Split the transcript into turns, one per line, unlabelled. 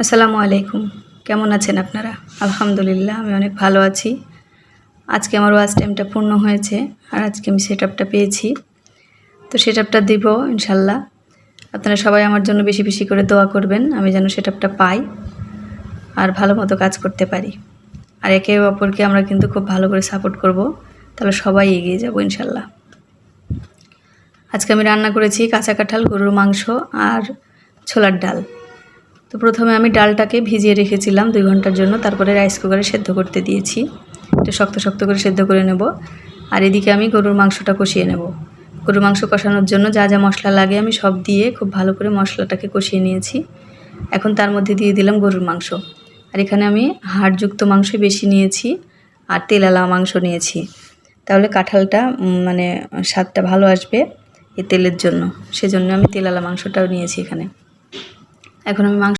আসসালামু আলাইকুম। কেমন আছেন আপনারা? আলহামদুলিল্লাহ আমি অনেক ভালো আছি। আজকে আমার ওয়াচ টাইমটা পূর্ণ হয়েছে আর আজকে আমি সেটআপটা পেয়েছি। তো সেটআপটা দিব ইনশাআল্লাহ। আপনারা সবাই আমার জন্য বেশি বেশি করে দোয়া করবেন, আমি যেন সেটআপটা পাই আর ভালো মতো কাজ করতে পারি। আর একে অপরকে আমরা কিন্তু খুব ভালো করে সাপোর্ট করব, তাহলে সবাই এগিয়ে যাব ইনশাআল্লাহ। আজকে আমি রান্না করেছি কাঁচা কাঁঠাল, গরুর মাংস আর ছোলার ডাল। তো প্রথমে আমি ডালটাকে ভিজিয়ে রেখেছিলাম 2 ঘন্টার জন্য, তারপরে রাইস কুকারে সেদ্ধ করতে দিয়েছি। একটু শক্ত শক্ত করে সেদ্ধ করে নেব। আর এদিকে আমি গরুর মাংসটা কষিয়ে নেব। গরুর মাংস কষানোর জন্য যা যা মশলা লাগে আমি সব দিয়ে খুব ভালো করে মশলাটাকে কষিয়ে নিয়েছি। এখন তার মধ্যে দিয়ে দিলাম গরুর মাংস। আর এখানে আমি হাড়যুক্ত মাংস বেশি নিয়েছি আর তেলালা মাংস নিয়েছি, তাহলে কাঁঠালটা মানে স্বাদটা ভালো আসবে এই তেলের জন্য। সেজন্য আমি তেলালা মাংসটাও নিয়েছি এখানে। এখন আমি